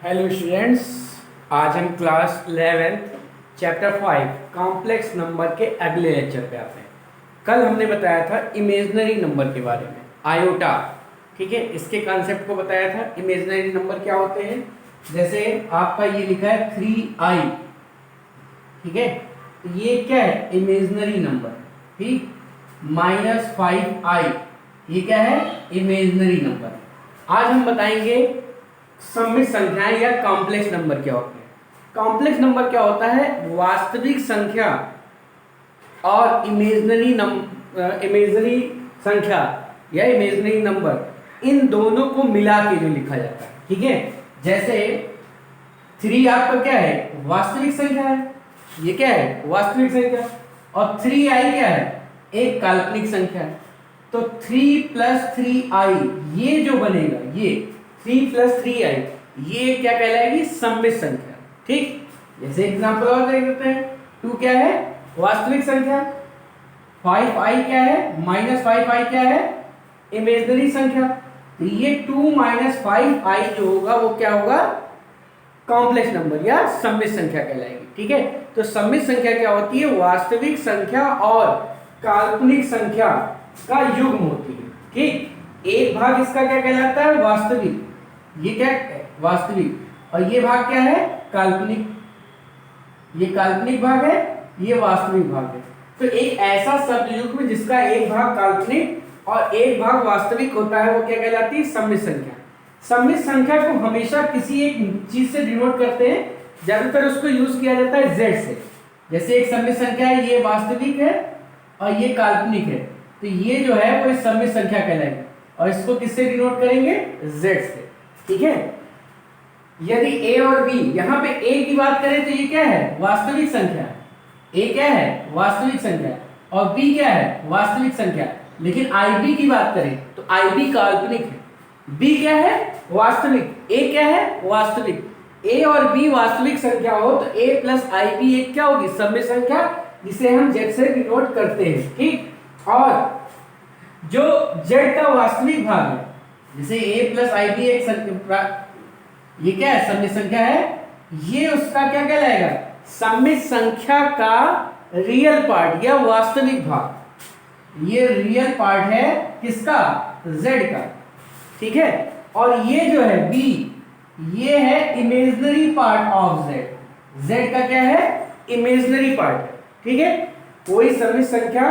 Hello students, आज हम class 11th chapter 5 complex number के अगले लेक्चर पे आते हैं। कल हमने बताया था इमेजनरी नंबर के बारे में, आयोटा। ठीक है, इसके कॉन्सेप्ट को बताया था। इमेजनरी नंबर क्या होते हैं, जैसे आपका ये लिखा है 3i। ठीक है, तो ये क्या है, इमेजनरी नंबर। ठीक, -5i, ये क्या है, इमेजनरी नंबर। आज हम बताएंगे सममित संख्याएं या कॉम्प्लेक्स नंबर क्या होते हैं। कॉम्प्लेक्स नंबर क्या होता है, वास्तविक संख्या और इमेजनरी संख्या या इमेजनरी नंबर, इन दोनों को मिला के जो लिखा जाता है। ठीक है, जैसे 3 आपका क्या है, वास्तविक संख्या है, ये क्या है, वास्तविक संख्या। और 3i क्या है, एक काल्पनिक संख्या है। तो 3 + 3i ये जो बनेगा, ये 3 + 3i ये क्या कहलाएगी, सममित संख्या। ठीक, जैसे एग्जांपल और देख लेते हैं। 2 क्या है, वास्तविक संख्या। 5i क्या है, -5i क्या है, इमेजनरी संख्या। तो ये 2 - 5i जो होगा वो क्या होगा, कॉम्प्लेक्स नंबर या सममित संख्या कहलाएगी। ठीक है, तो सममित संख्या क्या होती है, वास्तविक संख्या और काल्पनिक संख्या का युग्म होती है। ठीक, एक भाग इसका क्या कहलाता है, वास्तविक, ये क्या है, वास्तविक, और ये भाग क्या है, काल्पनिक। ये काल्पनिक भाग है, ये वास्तविक भाग है। तो एक ऐसा शब्द युग्म जिसका एक भाग काल्पनिक और एक भाग वास्तविक होता है वो क्या कहलाती है, सममित संख्या। सममित संख्या को हमेशा किसी एक चीज से डिनोट करते हैं, ज्यादातर उसको यूज किया जाता है z से। जैसे एक सममित संख्या है, ये वास्तविक है और ये काल्पनिक है, तो ये जो है वो एक सममित संख्या कहलाएगी। और इसको किससे डिनोट करेंगे, z से। ठीक है, यदि a और b, यहाँ पे a की बात करें तो ये क्या है, वास्तविक संख्या। a क्या है, वास्तविक संख्या, और b क्या है, वास्तविक संख्या। लेकिन ib की बात करें तो ib काल्पनिक है, b क्या है, वास्तविक, a क्या है, वास्तविक। a और b वास्तविक संख्या हो तो a + ib एक क्या होगी, सममित संख्या, जिसे हम z से डिनोट करते हैं। ठीक, और जो z का वास्तविक भाग है, जैसे a + ib एक ये क्या है, सममित संख्या है, ये उसका क्या कहलाएगा, सममित संख्या का रियल पार्ट या वास्तविक भाग। ये रियल पार्ट है किसका, z का। ठीक है, और ये जो है b, ये है imaginary part of z। z का क्या है, इमेजनरी पार्ट। ठीक है, कोई सममित संख्या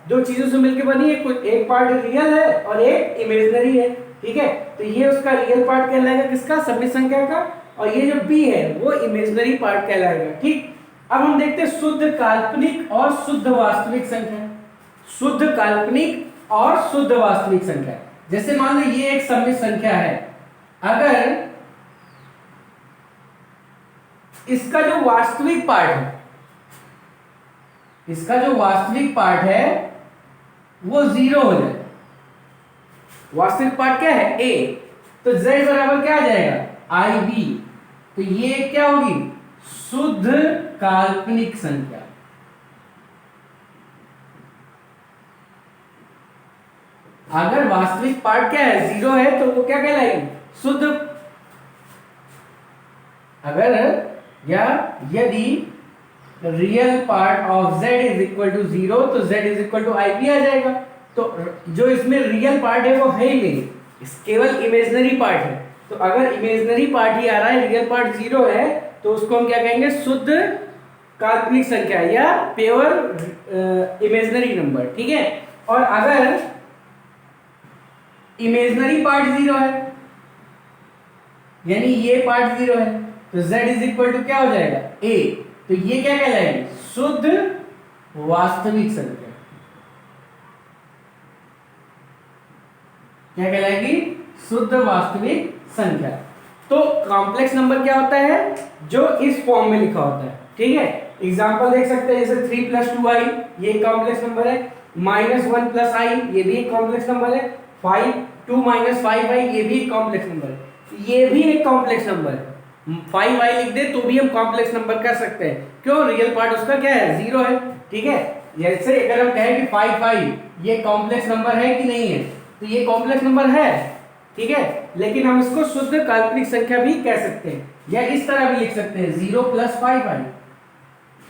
दो चीजों से मिलकर बनी है, कुछ एक पार्ट रियल है और एक इमेजनरी है। ठीक है, तो ये उसका रियल पार्ट कहलाएगा किसका, सममित संख्या का, और ये जो b है वो इमेजनरी पार्ट कहलाएगा। ठीक, अब हम देखते हैं शुद्ध काल्पनिक और शुद्ध वास्तविक संख्या। शुद्ध काल्पनिक और शुद्ध वास्तविक संख्या, जैसे मान लो ये एक सममित संख्या है, अगर इसका जो वास्तविक पार्ट है, इसका जो वास्तविक पार्ट है वो 0 हो जाए, वास्तविक पार्ट क्या है, a, तो z बराबर क्या आ जाएगा, ib। तो ये क्या होगी, शुद्ध काल्पनिक संख्या। अगर वास्तविक पार्ट क्या है, 0 है, तो वो क्या कहलाएगी, शुद्ध। अगर या यदि रियल पार्ट ऑफ z = 0 तो z = ib आ जाएगा। तो जो इसमें रियल पार्ट है वो है ही नहीं, केवल इमेजनरी पार्ट है। तो अगर इमेजनरी पार्ट ही आ रहा है, रियल पार्ट 0 है, तो उसको हम क्या कहेंगे, शुद्ध काल्पनिक संख्या या प्योर इमेजनरी नंबर। ठीक है, और अगर इमेजनरी पार्ट 0 है, यानी ये पार्ट 0 है, तो z = क्या हो जाएगा, a। तो ये क्या कहलाएगी, शुद्ध वास्तविक संख्या। क्या कहलाएगी, शुद्ध वास्तविक संख्या। तो कॉम्प्लेक्स नंबर क्या होता है, जो इस फॉर्म में लिखा होता है। ठीक है, एग्जांपल देख सकते हैं, जैसे 3 + 2i ये कॉम्प्लेक्स नंबर है, -1 + i ये भी एक कॉम्प्लेक्स नंबर है, 2 - 5i ये भी एक कॉम्प्लेक्स नंबर है, ये भी एक कॉम्प्लेक्स नंबर है। 5i लिख दे तो भी हम कॉम्प्लेक्स नंबर कर सकते हैं, क्यों, रियल पार्ट उसका क्या है, 0 है। ठीक है, जैसे अगर हम कहें कि 5i ये कॉम्प्लेक्स नंबर है कि नहीं है, तो ये कॉम्प्लेक्स नंबर है। ठीक है, लेकिन हम इसको शुद्ध काल्पनिक संख्या भी कह सकते हैं, या इस तरह भी लिख सकते हैं 0 + 5i,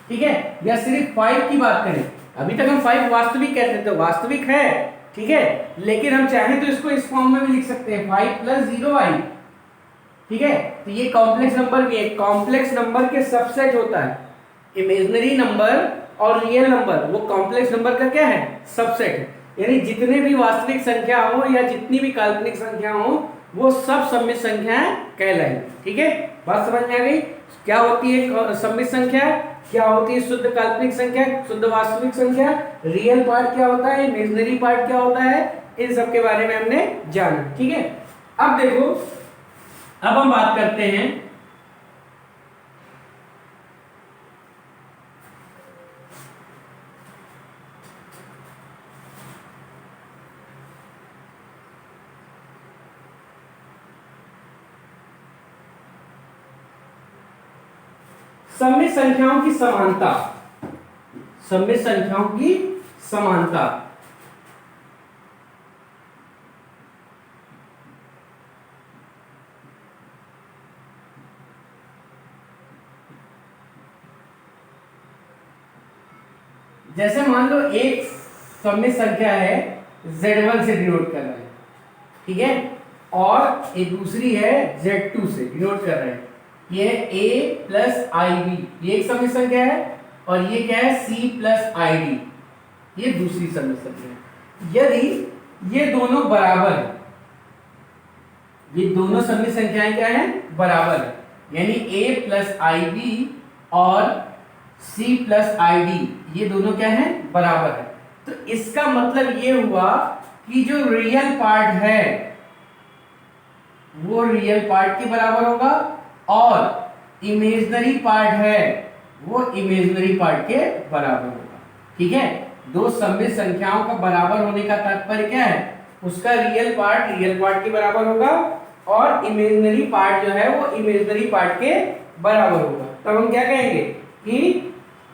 ठीक है। या सिर्फ 5 की बात करें, अभी तक हम 5 वास्तविक कहते थे, वास्तविक है, ठीक है, लेकिन हम चाहें तो इसको इस फॉर्म में भी लिख सकते हैं 5 + 0i, ठीक है। तो ये कॉम्प्लेक्स नंबर भी है, कॉम्प्लेक्स नंबर के सबसेट होता है। इमेजिनरी नंबर और रियल नंबर वो कॉम्प्लेक्स नंबर का क्या है, सबसेट है। यानी जितने भी वास्तविक संख्या हो या जितनी भी काल्पनिक संख्या हो वो सब सम्मिश्र संख्याएं कहलाएंगी, ठीक है। बात समझ में आ गई, क्या होती है सम्मिश्र संख्या, क्या होती है शुद्ध काल्पनिक संख्या, शुद्ध वास्तविक संख्या, रियल पार्ट क्या होता है, इमेजिनरी पार्ट क्या होता है, इन सब के बारे में हमने जाना, ठीक है। अब देखो, अब हम बात करते हैं सम्मिश्र संख्याओं की समानता, सम्मिश्र संख्याओं की समानता। जैसे मान लो एक सम्मिश्र संख्या है Z1 से डिनोट कर रहा है, ठीक है, और एक दूसरी है Z2 से डिनोट कर रहे हैं। ये a + ib, ये एक सम्मिश्र संख्या है, और ये क्या है c + id, ये दूसरी सम्मिश्र संख्या है। यदि ये दोनों बराबर है, ये दोनों सम्मिश्र संख्याएं क्या है, बराबर है, यानी a + ib और c + id ये दोनों क्या है, बराबर है। तो इसका मतलब ये हुआ कि जो रियल पार्ट है वो रियल पार्ट के बराबर होगा, और इमेजिनरी पार्ट है वो इमेजिनरी पार्ट के बराबर होगा, ठीक है। दो सम्मिश्र संख्याओं का बराबर होने का तात्पर्य क्या है, उसका रियल पार्ट के बराबर होगा, और इमेजिनरी पार्ट जो है वो इमेजिनरी पार्ट के बराबर होगा। तब हम क्या कहेंगे कि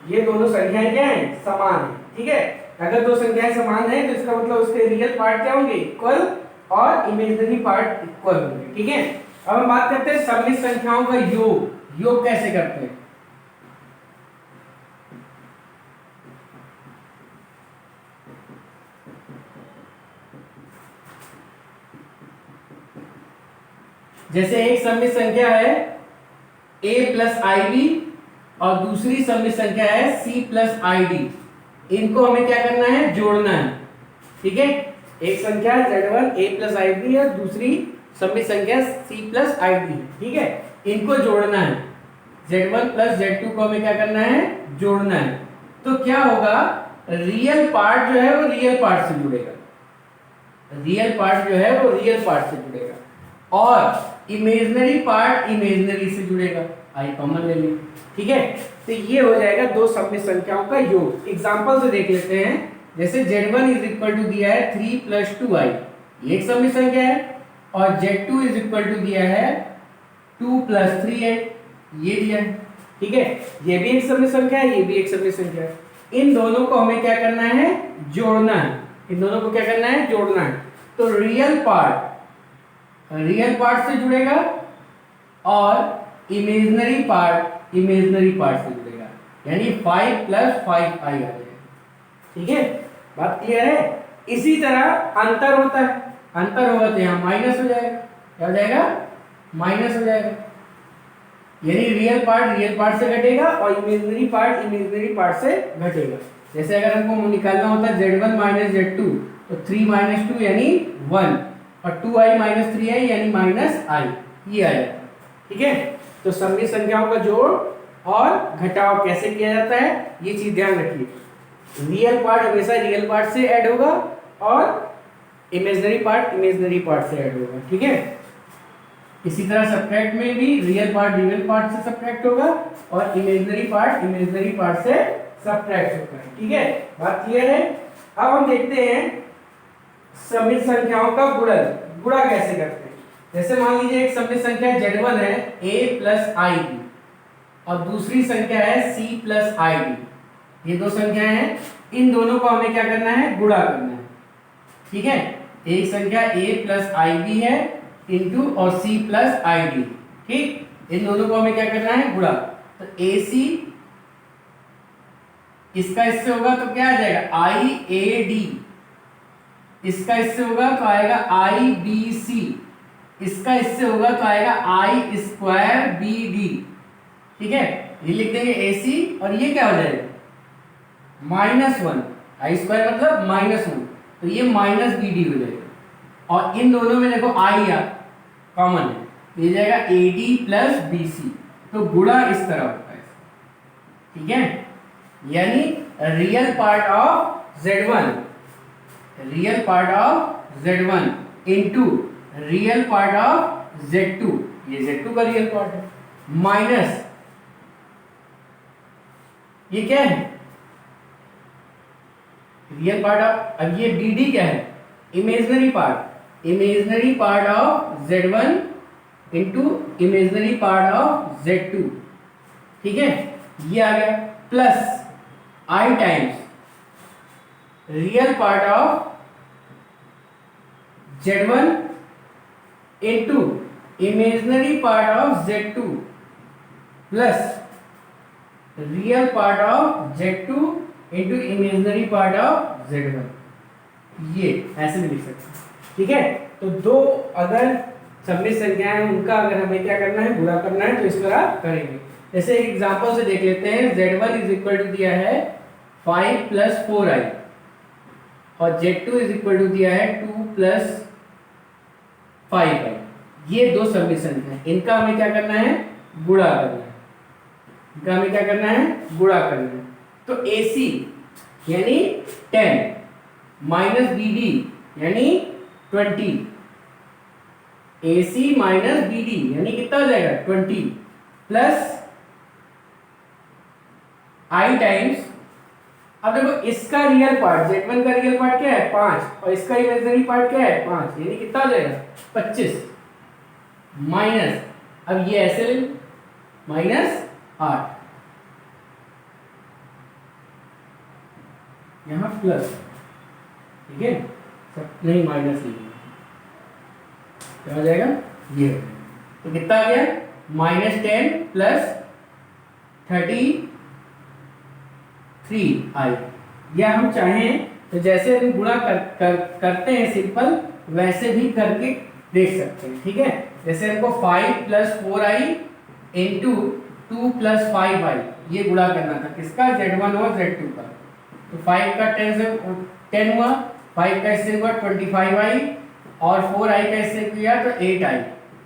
ये दोनों संख्याएं क्या हैं, समान है, ठीक है। अगर दो संख्याएं समान है तो इसका मतलब उसके रियल पार्ट क्या होंगे, इक्वल, और इमेजिनरी पार्ट इक्वल होंगे, ठीक है। अब हम बात करते हैं सम्मिश्र संख्याओं का योग। योग कैसे करते हैं, जैसे एक सम्मिश्र संख्या है a + ib और दूसरी सम्मिश्र संख्या है c + id, इनको हमें क्या करना है, जोड़ना है, ठीक है। एक संख्या Z1 a + ib है, दूसरी सम्मिश्र संख्या c + id है, ठीक है। इनको जोड़ना है, Z1 + Z2 को हमें क्या करना है, जोड़ना है। तो क्या होगा, रियल पार्ट जो है वो रियल पार्ट से जुड़ेगा, रियल पार्ट जो है वो रियल पार्ट से जुड़ेगा, और इमेजिनरी पार्ट इमेजिनरी से जुड़ेगा, आई कॉमन ले लेंगे, ठीक है। तो ये हो जाएगा दो सम्मिश्र संख्याओं का योग। एग्जांपल से देख लेते हैं, जैसे Z1 = दिया है 3 + 2i, ये एक सम्मिश्र संख्या है, और Z2 = दिया है 2 + 3i, ये दिया है, ठीक है। ये भी एक सम्मिश्र संख्या है, ये भी एक सम्मिश्र संख्या है। इन दोनों को हमें क्या करना है, जोड़ना है, इन दोनों को क्या करना है, जोड़ना है। तो रियल पार्ट से जुड़ेगा, और इमेजिनरी पार्ट इमेजिनरी पार्ट से जुड़ेगा, यानी 5 + 5i आ जाएगा, ठीक है। बात क्लियर है। इसी तरह अंतर होता है, अंतर होगा तो यहाँ माइनस हो जाएगा, क्या हो जाएगा, माइनस हो जाएगा, यानी रियल पार्ट से घटेगा, और इमेजिनरी पार्ट से घटेगा। जैसे अगर हमको निकालना होता है Z1 - Z2, तो 3 - 2 यानी 1, और 2i - 3i यानी -i, ये आएगा, ठीक है। तो सम्मिश्र संख्याओं का जोड़ और घटाव कैसे किया जाता है, ये चीज ध्यान रखिए। रियल पार्ट हमेशा रियल पार्ट से ऐड होगा, और इमेजिनरी पार्ट से ऐड होगा, ठीक है। इसी तरह सब्ट्रैक्ट में भी रियल पार्ट से सब्ट्रैक्ट होगा, और इमेजिनरी पार्ट से सब्ट्रैक्ट होगा, ठीक है। बात क्लियर है। अब हम देखते हैं सम्मिश्र संख्याओं का गुणा कैसे करते हैं। जैसे मान लीजिए एक सम्मिश्र संख्या Z1 है a + ib, और दूसरी संख्या है c + id, ये दो संख्याएं हैं, इन दोनों को हमें क्या करना है, गुणा करना है, ठीक है। एक संख्या a + ib है, इंटू और सी प्लस आई डी। ठीक, इन दोनों को हमें क्या करना है, गुणा। तो ए सी इसका इससे होगा तो क्या आ जाएगा, आई ए डी। इसका इससे होगा तो आएगा आई बी सी। इसका इससे होगा तो आएगा आई स्क्वायर बी डी। ठीक है, ये लिख देंगे ए सी और ये क्या हो जाएगा, -1। आई स्क्वायर मतलब -1, तो ये माइनस बी डी हो जाएगा। और इन दोनों में देखो आई आ कॉमन है, तो ये जाएगा A D plus B C. तो गुणा इस तरह होता है। ठीक है, यानी real part of Z1, real part of Z1 into real part of Z2, ये Z2 का रियल पार्ट है, माइनस ये क्या है, रियल पार्ट ऑफ, अब ये बी डी क्या है, imaginary part, imaginary part of Z1 into imaginary part of Z2। ठीक है, ये आ गया, plus I times real part of Z1 into imaginary part of Z2 plus real part of Z2 into imaginary part of Z1। ये ऐसे भी लिख सकते हैं। ठीक है, तो दो अगर सममित संख्याएं हैं, उनका अगर हमें क्या करना है, गुणा करना है, तो इस तरह करेंगे। जैसे एक एग्जांपल से देख लेते हैं। Z1 इज इक्वल टू दिया है 5 प्लस 4i और Z2 इज इक्वल टू दिया है 2 प्लस 5i। ये दो सममित संख्या है, इनका हमें क्या करना है, गुणा करना है। इनका हमें क्या करना है, गुणा करना है। तो AC यानी 10 माइनस BD यानी 20, AC माइनस BD यानी कितना हो जाएगा, 20 प्लस I टाइम्स, अब देखो इसका रियल पार्ट Z1 का रियल पार्ट क्या है, 5, और इसका इमेजिनरी पार्ट क्या है, 5, यानी कितना हो जाएगा, 25 माइनस, अब ये ऐसे ले माइनस 8, यहां प्लस। ठीक है, सब नहीं माइनस ही, क्या हो जाएगा, ये तो कितना आ गया, -10 प्लस 33i। या हम चाहें तो जैसे हम गुणा करते हैं सिंपल, वैसे भी करके देख सकते हैं। ठीक है, जैसे हमको 5 plus 4i into 2 plus 5i ये गुणा करना था, किसका, Z1 और Z2 का। तो 5 का 10 से 10 हुआ, 5 का इससे हुआ 25i और 4i का इससे किया तो 8i,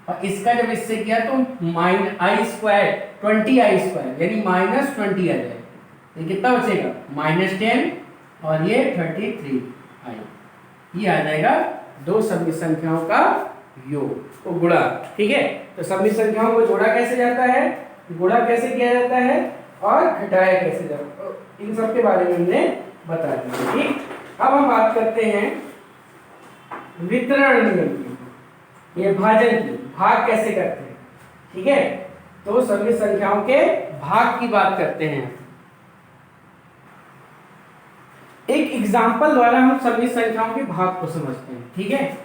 और इसका जब इससे किया तो -i स्क्वायर 20i स्क्वायर यानी -20 आ जाएगा। ये कितना बचेगा, -10 और ये 33i। ये आ जाएगा दो सममित संख्याओं का योग, तो गुणा। ठीक है, तो सममित संख्याओं को जोड़ा कैसे जाता है, गुणा कैसे किया जाता है और घटाया कैसे जाता है, तो इन सब के बारे में हमने बता दिया। ठीक, अब हम बात करते हैं वितरण नियम की, ये भाजन की, भाग कैसे करते हैं। ठीक है, तो सममित संख्याओं के भाग की बात करते हैं। एक एग्जाम्पल द्वारा हम सममित संख्याओं के भाग को समझते हैं। ठीक है,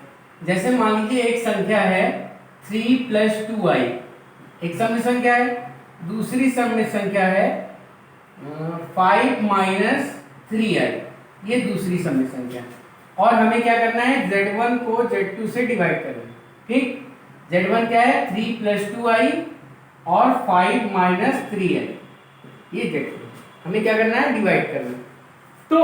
जैसे मान लीजिए एक संख्या है 3 प्लस 2i, एक सममित संख्या है, दूसरी सममित संख्या है 5 माइनस 3i, ये दूसरी सममित संख्या है। और हमें क्या करना है, Z1 को Z2 से डिवाइड करना है। ठीक, Z1 क्या है, 3 प्लस 2i और 5 माइनस 3i, ये Z2 हमें क्या करना है, डिवाइड करना है। तो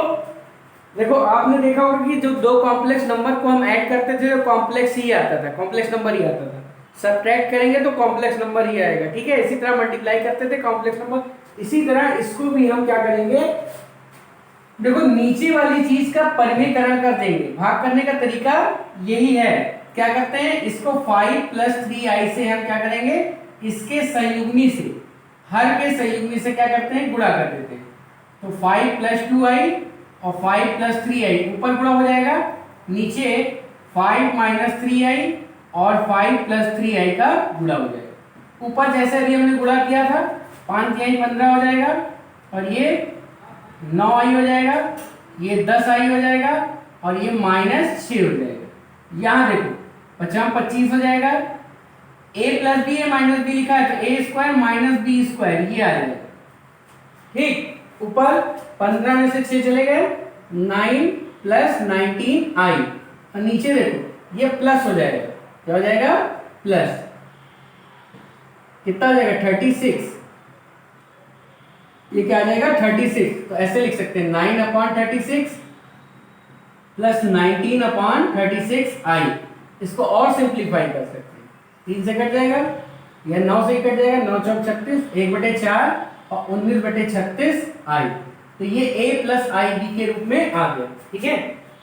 देखो आपने देखा होगा कि जो दो कॉम्प्लेक्स नंबर को हम ऐड करते थे तो कॉम्प्लेक्स ही आता था, कॉम्प्लेक्स नंबर ही आता था। सब्ट्रैक्ट करेंगे तो कॉम्प्लेक्स नंबर ही आएगा। ठीक है, इसी तरह मल्टीप्लाई करते थे कॉम्प्लेक्स नंबर। इसी तरह इसको भी हम क्या करेंगे, देखो नीचे वाली चीज का परिमेयकरण कर देंगे। भाग करने का तरीका यही है, क्या करते हैं, इसको 5 प्लस 3i से हम क्या करेंगे, इसके संयुग्मी से, हर के संयुग्मी से क्या करते हैं, गुणा कर देते हैं। तो 5 प्लस 2i और 5 प्लस 3i ऊपर गुणा हो जाएगा, नीचे 5 माइनस 3i और 5 प्लस 3i का गुणा हो जाएगा। ऊपर जैसे अभी हमने गुणा किया था, 5 3i 15 हो जाएगा और ये 9i हो जाएगा, ये 10i हो जाएगा और ये -6 हो जाएगा। यहाँ देखो पचाम 25 हो जाएगा। a प्लस बी है माइनस बी लिखा है तो a square minus B square ये आ जाएगा। ठीक, ऊपर 15 में से 6 चले गए, 9 प्लस 19i, और नीचे देखो ये प्लस हो जाएगा। क्या हो जाएगा? प्लस। कितना हो जाएगा? 36। ये क्या आ जाएगा? 36। तो ऐसे लिख सकते हैं 9/36 प्लस 19/36i। इसको और सिंप्लीफाई कर सकते हैं, 3 से कट जाएगा या 9 से कट जाएगा, 9 चौक 36, 1/4 और 19/36i। तो ये a प्लस आई बी के रूप में आ गया। ठीक है,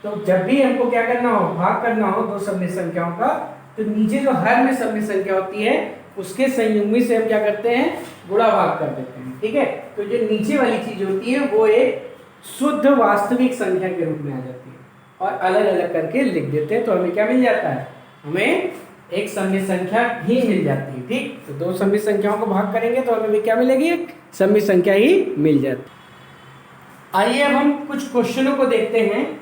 तो जब भी हमको क्या करना हो, भाग करना हो दो सम्मिश्र संख्याओं का, तो नीचे जो हर में सम्मिश्र संख्या होती है उसके संयुग्मी से हम क्या करते हैं? गुणा भाग कर देते हैं। ठीक है, तो जो नीचे वाली चीज होती है वो एक शुद्ध वास्तविक संख्या के रूप में आ जाती है और अलग अलग करके लिख देते हैं, तो हमें क्या मिल जाता है? हमें एक सम्मिश्र संख्या ही मिल जाती है। ठीक, तो दो सम्मिश्र संख्याओं को भाग करेंगे तो हमें क्या मिलेगी? एक सम्मिश्र संख्या ही मिल जाती है। आइए अब हम कुछ क्वेश्चनों को देखते हैं।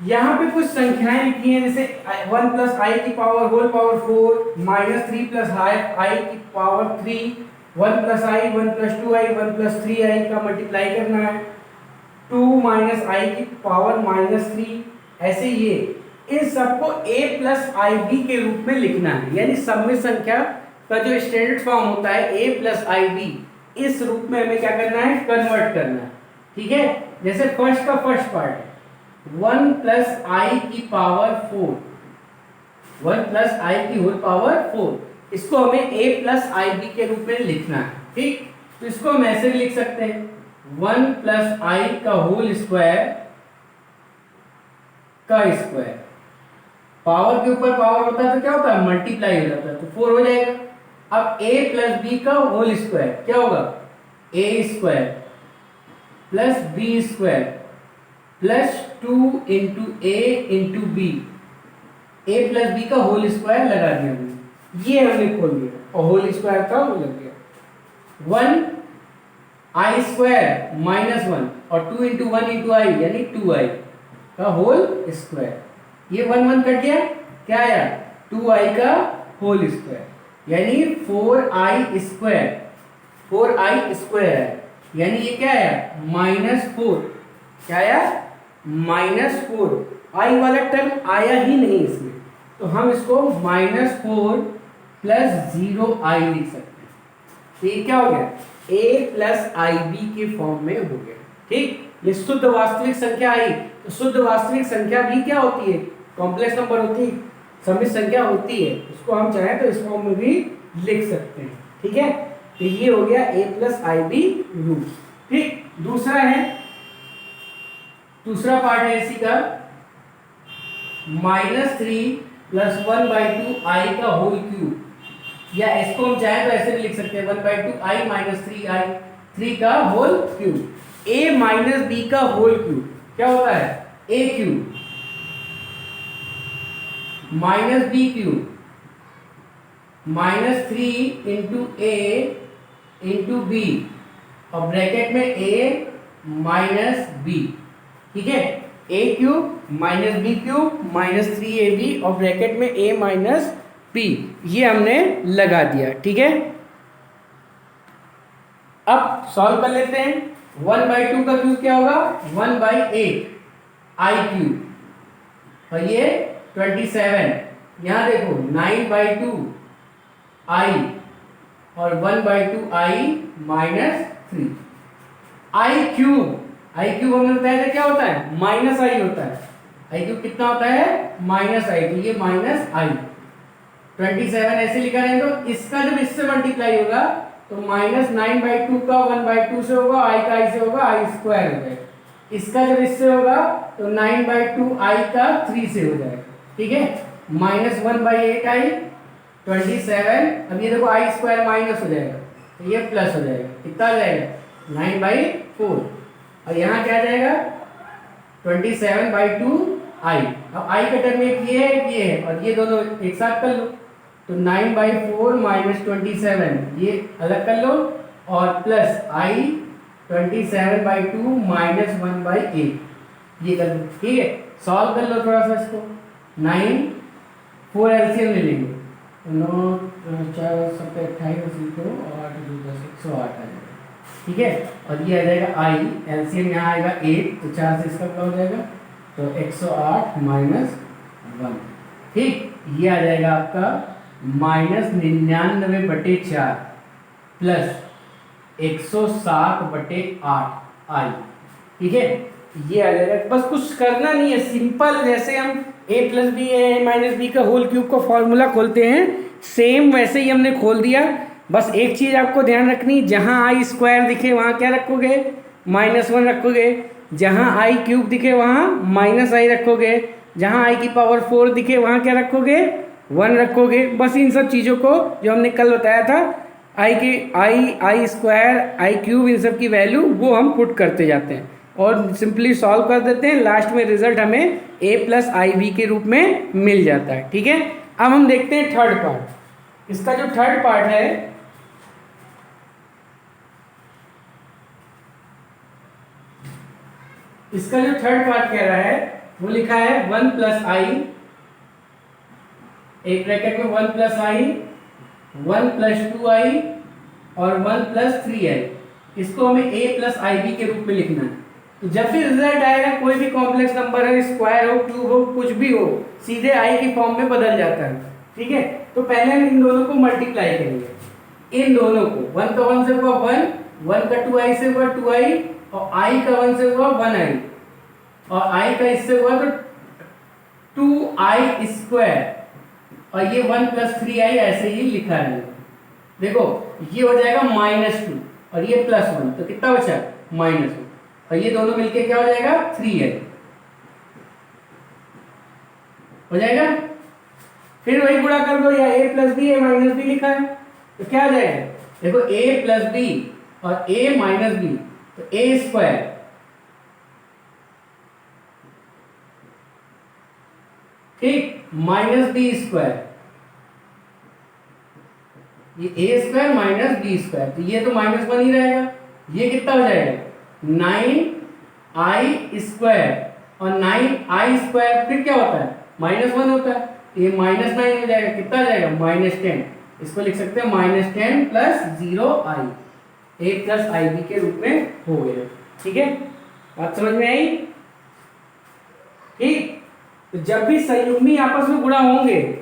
यहाँ पे कुछ संख्याएं लिखी हैं, जैसे 1 प्लस आई की power whole power 4 minus 3 plus i की power 3, 1 plus i, 1 plus 2 i, 1 plus 3 i का मल्टीप्लाई करना है, 2 माइनस आई की पावर माइनस 3। ऐसे ये इन सबको a प्लस आई बी के रूप में लिखना है, यानी सम्मिश्र संख्या का जो स्टैंडर्ड फॉर्म होता है a प्लस आई बी, इस रूप में हमें क्या करना है? कन्वर्ट करना है। ठीक है, जैसे फर्स्ट का फर्स्ट पार्ट है 1 प्लस आई की पावर 4, 1 प्लस आई की होल पावर 4, इसको हमें a प्लस आई बी के रूप में लिखना है। ठीक, तो इसको हम ऐसे भी लिख सकते हैं 1 प्लस आई का होल स्क्वायर का स्क्वायर। पावर के ऊपर पावर होता है तो क्या होता है? मल्टीप्लाई हो जाता है, तो 4 हो जाएगा। अब a प्लस बी का होल स्क्वायर क्या होगा? a square plus B square plus 2 into A into B, A plus B का होल स्क्वायर लगा दिया हमने, ये हमने खोल दिया और होल स्क्वायर का वो लग गया। 1 आई स्क्वायर माइनस 1 और 2 इंटू 1 इंटू आई यानी 2i का होल स्क्वायर, ये 1 1 कट गया, क्या आया? 2i का होल स्क्वायर यानी 4i स्क्वायर, 4i स्क्वायर है, यानी ये क्या आया? -4। क्या आया? -4। आई वाला टर्म आया ही नहीं इसमें, तो हम इसको -4 प्लस 0i लिख सकते हैं। तो ये क्या हो गया? a प्लस आई बी के फॉर्म में हो गया। ठीक, ये शुद्ध वास्तविक संख्या आई। तो शुद्ध वास्तविक संख्या भी क्या होती है? कॉम्प्लेक्स नंबर होती है, सम्मिश्र संख्या होती है, उसको हम चाहें तो इस फॉर्म में भी लिख सकते हैं। ठीक है, तो ये हो गया a plus I B root. ठीक, दूसरा है, दूसरा पार्ट है इसी का -3 प्लस 1/2 आई का होल क्यूब, या इसको हम चाहें तो ऐसे भी लिख सकते हैं 1/2 आई माइनस 3i, 3 का whole cube. a minus B का होल क्यूब क्या होता है? a cube minus B cube -3 into A into B और ब्रैकेट में a माइनस बी। ठीक है, a cube minus B cube -3ab और ब्रैकेट में a माइनस b, ये हमने लगा दिया। ठीक है, अब सॉल्व कर लेते हैं। 1/2 का क्यूब क्या होगा? 1/8 आई क्यूब और ये 27। यहां देखो 9/2 आई और 1/2 आई माइनस 3 आई क्यूब। आई क्यूब हमने बताया था क्या होता है? माइनस आई होता है। आई क्यूब कितना होता है? माइनस आई, तो ये माइनस आई 27 ऐसे लिखा है। तो इसका जब इससे मल्टीप्लाई होगा तो -9/2 का 1/2 से होगा, आई का आई से होगा, आई स्क्वायर हो जाएगा। इसका जब इससे होगा तो 9/2 आई का 3 से हो जाएगा। ठीक है, -1/8 आई 27। अब ये देखो आई स्क्वायर माइनस हो जाएगा तो ये प्लस हो जाएगा, कितना आ जाएगा? 9/4 और यहाँ क्या आ जाएगा? 27/2 आई। अब आई का टर्म एक ये है, ये है, और ये दोनों एक साथ कर लो तो 9/4 माइनस 27 ये अलग कर लो और प्लस आई 27/2 माइनस 1/8 ये कर लो। ठीक है, सॉल्व कर लो थोड़ा सा इसको। 9 4 एलसीएम ले लेंगे तो 9 4 7 28 को 8 2 10 108 आ जाएगा। ठीक है, और ये आ जाएगा आई, एलसीएम यहाँ आएगा 8, तो 4 से इसका क्या हो जाएगा, तो 108 माइनस 1। ठीक, ये आ जाएगा आपका -99/4 प्लस 107/8 आई। ठीक है, ये आ जाएगा। बस कुछ करना नहीं है, सिंपल, जैसे हम a + b - b का होल क्यूब का फॉर्मूला खोलते हैं, सेम वैसे ही हमने खोल दिया। बस एक चीज आपको ध्यान रखनी, जहां आई स्क्वायर दिखे वहां क्या रखोगे, -1 रखोगे, जहां आई क्यूब दिखे वहां -i रखोगे, जहां आई की पावर 4 दिखे वहां क्या रखोगे, 1 रखोगे। बस इन सब चीजों को जो हमने कल बताया था, आई स्क्वायर, आई क्यूब, इन सब की वैल्यू वो हम पुट करते जाते हैं और सिंपली सॉल्व कर देते हैं। लास्ट में रिजल्ट हमें a + IB के रूप में मिल जाता है। ठीक है, अब हम देखते हैं थर्ड पार्ट। इसका जो थर्ड पार्ट है, इसका जो थर्ड पार्ट कह रहा है वो लिखा है 1 + i, एक ब्रैकेट में 1 + i, 1 + 2i और 1 + 3i। इसको हमें a + IB के रूप में लिखना है। तो जब भी रिजल्ट आएगा, कोई भी कॉम्प्लेक्स नंबर है, स्क्वायर हो, क्यूब हो, कुछ भी हो, सीधे i की फॉर्म में बदल जाता है। ठीक है, तो पहले हम इन दोनों को मल्टीप्लाई करेंगे। इन दोनों को 1 का 1 से हुआ 1, 1 का 2i से हुआ 2i, और i का 1 से हुआ 1i, और i का इससे हुआ तो 2i², और ये 1 + 3i ऐसे ही लिखा है। देखो, ये हो जाएगा -2 और ये +1, तो कितना बचा, -1, और ये दोनों मिलके क्या हो जाएगा, 3i हो जाएगा। फिर वही गुणा कर दो, या a + b, a - b लिखा है, तो क्या आ जाएगा, देखो a + b और a - b, तो a², ठीक, -b², ये a² - b², तो ये तो -1 ही रहेगा। ये कितना हो जाएगा, 9i² और 9i² फिर क्या होता है, -1 होता है, ये -9 हो जाएगा, कितना आ जाएगा, -10। इसको लिख सकते हैं -10 + 0i, a + IB के रूप में हो गया। ठीक है, बात समझ में आई। ठीक, तो जब भी संयुग्मी आपस में गुणा होंगे,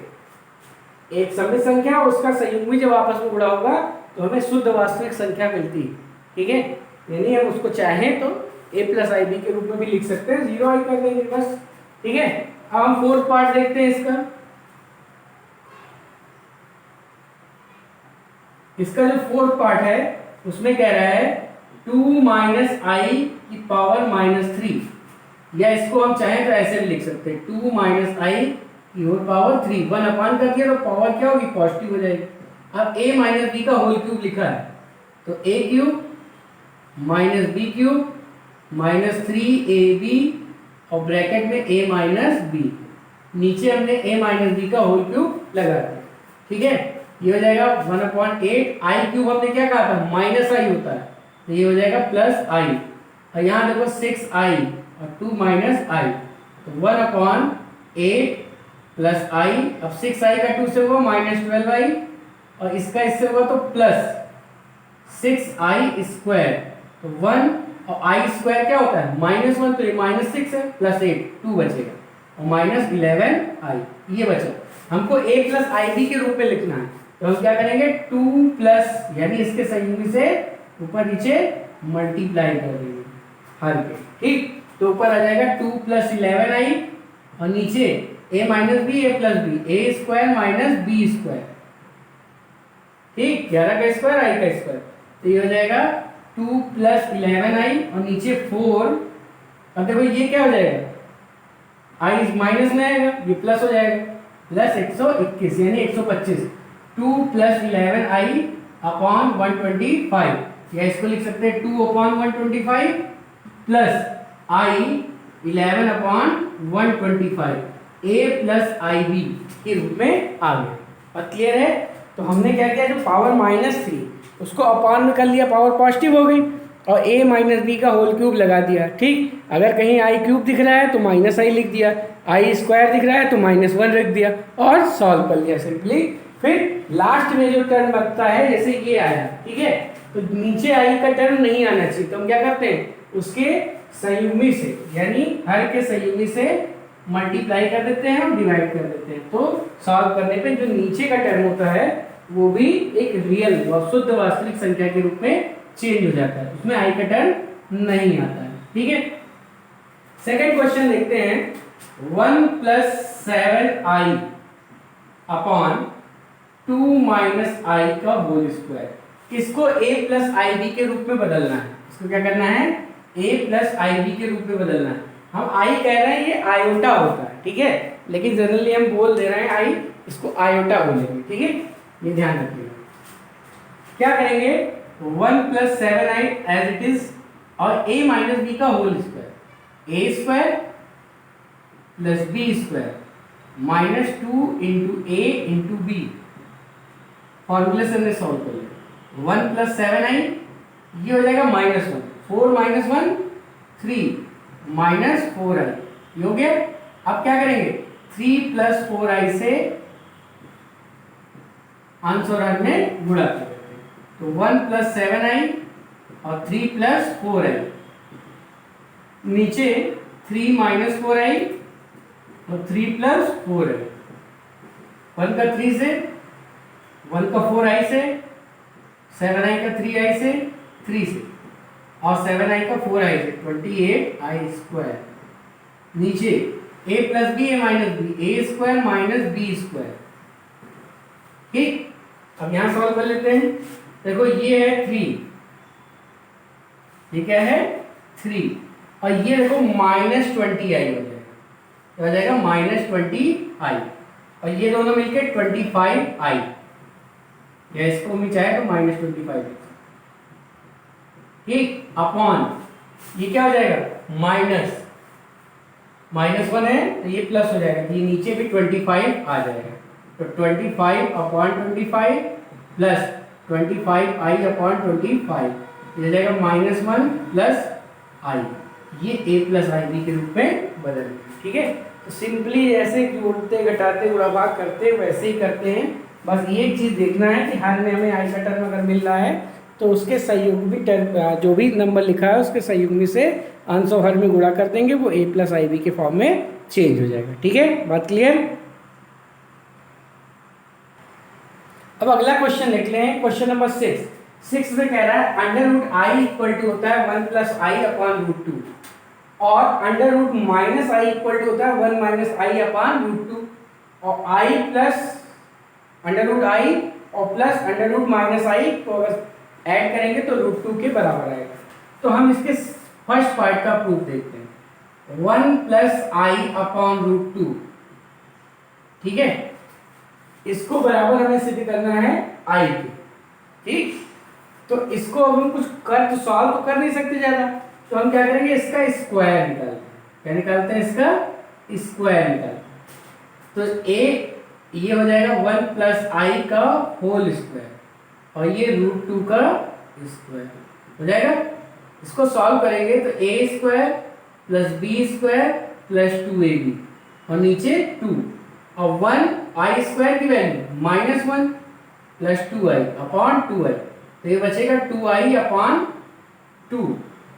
एक सममित संख्या और उसका संयुग्मी जब आपस में गुणा होगा तो हमें शुद्ध वास्तविक संख्या मिलती है। ठीक है, यानी हम उसको चाहें तो a + IB के रूप में भी लिख सकते हैं, 0i कर देंगे बस। ठीक है, अब हम फोर्थ पार्ट देखते हैं इसका। इसका जो फोर्थ पार्ट है उसमें कह रहा है 2 - i की पावर -3, या इसको हम चाहें तो ऐसे भी लिख सकते हैं 2 - i की होल पावर 3, 1 कर दिया तो पावर क्या होगी, पॉजिटिव हो जाएगी। अब a - b का होल क्यूब लिखा है, तो a³ - b³ -3ab और ब्रैकेट में a - b, नीचे हमने a - b का होल क्यूब लगा दिया। ठीक है, ये हो जाएगा 1/8, i³ हमने क्या कहा था, -i होता है, तो ये हो जाएगा +i, और यहाँ देखो 6i और 2 - i, तो 1/8 + i, अब 6i का 2 से हुआ -12i, और इसका इससे हुआ तो +6i², तो 1 और i² क्या होता है, -1, तो ये -6 है, +8, 2 बचेगा, और -11i ये बचा। हमको a + IB के रूप में लिखना है, तो हम क्या करेंगे, 2 यानी इसके संयुग्मी से ऊपर नीचे मल्टीप्लाई कर देंगे हर के। ठीक, तो ऊपर आ जाएगा 2 + 11i और नीचे a - b, a + b, a² - b², ठीक, 11 का स्क्वायर, i का स्क्वायर, तो ये हो जाएगा 2 + 11i और नीचे 4। अब देखो ये क्या हो जाएगा, i माइनस में आएगा, ये प्लस हो जाएगा, +121 यानी 125, 2 + 11i अपॉन 125, या इसको लिख सकते हैं 2/125 प्लस i 11/125, a + IB के रूप में आ गया। और क्लियर है, तो हमने क्या किया, जो पावर -3 उसको अपॉन में कर लिया, पावर पॉजिटिव हो गई, और a माइनस बी का होल क्यूब लगा दिया। ठीक, अगर कहीं आई क्यूब दिख रहा है तो माइनस आई लिख दिया, आई स्क्वायर दिख रहा है तो माइनस वन रख दिया और सॉल्व कर लिया सिंपली। फिर लास्ट में जो टर्म बचता है जैसे ये आया, ठीक है, तो नीचे आई का टर्म नहीं आना चाहिए, तो हम क्या करते हैं उसके संयुग्मी से यानी हर के संयुग्मी से मल्टीप्लाई कर देते हैं और डिवाइड कर देते हैं। तो सॉल्व करने पे जो नीचे का टर्म होता है वो भी एक रियल शुद्ध वास्तविक संख्या के रूप में चेंज हो जाता है, उसमें आई का टर्म नहीं आता है। ठीक है, सेकंड क्वेश्चन देखते हैं 1 + 7i अपॉन 2 - i का होल स्क्वायर। इसको a + ib के रूप में बदलना है। इसको क्या करना है, a + ib के रूप में बदलना है। हम i कह रहे हैं, ये आयोटा होता है, ठीक है, लेकिन जनरली हम बोल दे रहे हैं i, इसको आयोटा बोलेंगे। ठीक है, ये ध्यान रखिएगा। क्या करेंगे, 1 + 7i एज इट इज और a - b का whole square, a² + b² -2 × a × b फॉर्मूले से हमने सॉल्व कर लिया। 1 + 7i ये हो जाएगा -1, 4 - 1 3 -4i, ये हो गया। अब क्या करेंगे, 3 + 4i से अंश और हर में गुणा करेंगे, तो 1 + 7i और 3 + 4i, नीचे 3 - 4i और 3 + 4i, 1 का 3 से, 1 का 4i से, 7i का 3i से, 3 से और 7i का 4i से 28i², नीचे a + b a - b, a² - b²। ठीक, अब यहां सॉल्व कर लेते हैं। देखो ये है 3, ये क्या है 3, और ये देखो -20i हो जाएगा, क्या हो जाएगा -20i, और ये दोनों मिलके 25i, या इसको हम चाहे तो -25। ठीक, अपॉन ये क्या हो जाएगा -1 है तो ये प्लस हो जाएगा, ये नीचे भी 25 आ जाएगा, तो 25/25 प्लस 25i/25, ये जाएगा -1 + i, ये a + ib के रूप में बदल गया। ठीक है, तो सिंपली ऐसे जोड़ते घटाते गुणा भाग करते वैसे ही करते हैं। बस ये एक चीज़ देखना है कि हर में हमें आई का टर्म अगर मिल रहा है तो उसके संयुग्मी टर्म जो भी नंबर लिखा है उसके संयुग्मी से अंश और हर में गुणा कर देंगे, वो a + ib के फॉर्म में चेंज हो जाएगा। ठीक है, बात क्लियर। अब अगला क्वेश्चन देख लें, क्वेश्चन नंबर 6 में कह रहा है √i = होता है 1 + i/√2 और √-i = होता है 1 - i/√2 और i प्लस √i और प्लस √-i को अगर ऐड करेंगे तो √2 के बराबर आएगा। तो हम इसके फर्स्ट पार्ट का प्रूफ देखते हैं, 1 + i/√2। ठीक है, इसको बराबर हमें सिद्ध करना है i के। ठीक, तो इसको अब हम कुछ कर तो सॉल्व तो कर नहीं सकते ज्यादा, तो हम क्या करेंगे, इसका स्क्वायर निकालते हैं। क्या निकालते हैं, इसका स्क्वायर निकालते हैं। तो ये हो जाएगा 1 + i का होल स्क्वायर और ये √2 का स्क्वायर हो जाएगा। इसको सॉल्व करेंगे तो a² + b² + 2ab और नीचे 2 और 1 i² की वैल्यू -1 + 2i/2i, तो ये बचेगा 2i/2,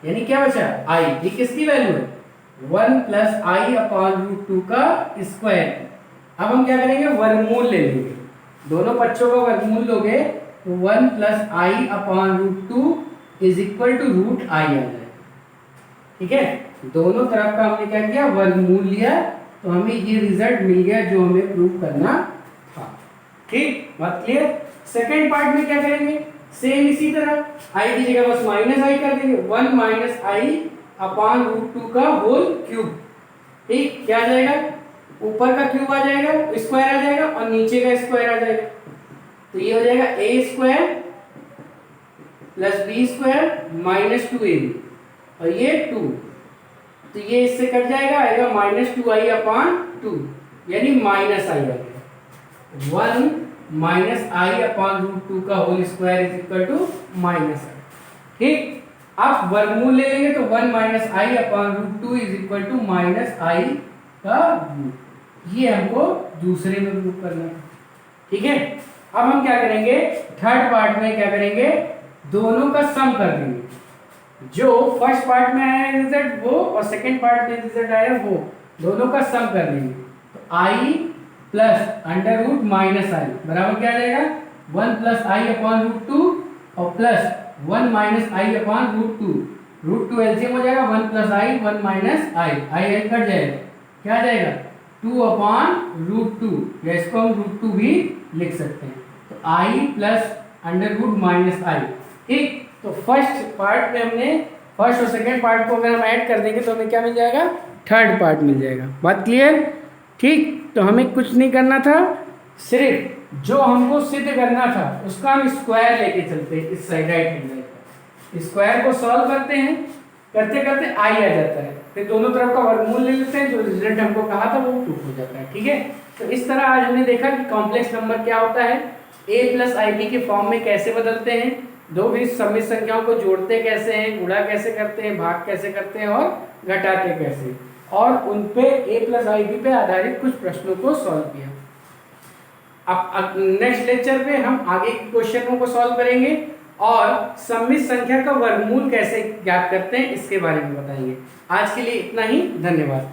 यानी क्या बचा i, ये किसकी वैल्यू है 1 + i/√2 का स्क्वायर। अब हम क्या करेंगे, वर्गमूल ले लेंगे, दोनों पक्षों का वर्गमूल लोगे तो 1 + i/√2 = √i आ जाएगा। ठीक है, दोनों तरफ का हमने क्या किया, वर्गमूल लिया, तो हमें ये रिजल्ट मिल गया जो हमें प्रूव करना था। ठीक, बात क्लियर। सेकंड पार्ट में क्या करेंगे, सेम इसी तरह i की जगह बस -i कर देंगे, 1 - i/√2 का होल क्यूब। ठीक, क्या आ जाएगा, ऊपर का क्यूब आ जाएगा, स्क्वायर आ जाएगा और नीचे का स्क्वायर आ जाएगा, तो ये हो जाएगा a² + b² - 2ab और ये 2, तो ये इससे कट जाएगा, आएगा -2i/2, यानी -i आ गया। 1 - i/√2 का होल स्क्वायर = -i। ठीक, आप वर्गमूल ले लेंगे तो 1 minus i upon root two is equal to minus i का रूट। ये हमको दूसरे में प्रूव करना है, ठीक है। अब हम क्या करेंगे, थर्ड पार्ट में क्या करेंगे, दोनों का सम कर देंगे। जो फर्स्ट पार्ट में आया रिजल्ट वो और सेकंड पार्ट में रिजल्ट आया वो, दोनों का सम कर देंगे। तो i plus under root minus i बराबर क्या आ जाएगा, 1 plus i upon root two और plus 1 minus i upon root two. Root two LCM हो जाएगा, 1 plus i 1 minus i, i cut जाएगा, क्या आ जाएगा 2 अपॉन रूट टू, या इसको हम रूट टू भी लिख सकते हैं। तो i plus under root minus आई, ठीक। तो फर्स्ट पार्ट में हमने फर्स्ट और सेकेंड पार्ट को अगर हम ऐड कर देंगे तो हमें क्या मिल जाएगा, थर्ड पार्ट मिल जाएगा। बात क्लियर, ठीक। तो हमें कुछ नहीं करना था, सिर्फ जो हमको सिद्ध करना था उसका हम स्क्वायर लेके चलते हैं इस side right hand side. Square को सॉल्व करते हैं, करते करते आई आ जाता है, फिर दोनों तरफ का वर्गमूल ले लेते हैं, जो रिजल्ट हमको कहा था वो प्रूफ हो जाता है, ठीक है। तो इस तरह आज हमने देखा कि कॉम्प्लेक्स नंबर क्या होता है, a प्लस आई बी के फॉर्म में कैसे बदलते हैं, दो भी समित संख्याओं को जोड़ते कैसे हैं, गुणा कैसे करते हैं, भाग कैसे करते हैं और घटाते कैसे, और उन पे a प्लस आई बी पे आधारित कुछ प्रश्नों को सॉल्व किया। अब नेक्स्ट लेक्चर में हम आगे के क्वेश्चनों को सॉल्व करेंगे और सममित संख्या का वर्गमूल कैसे ज्ञात करते हैं इसके बारे में बताएंगे। आज के लिए इतना ही, धन्यवाद।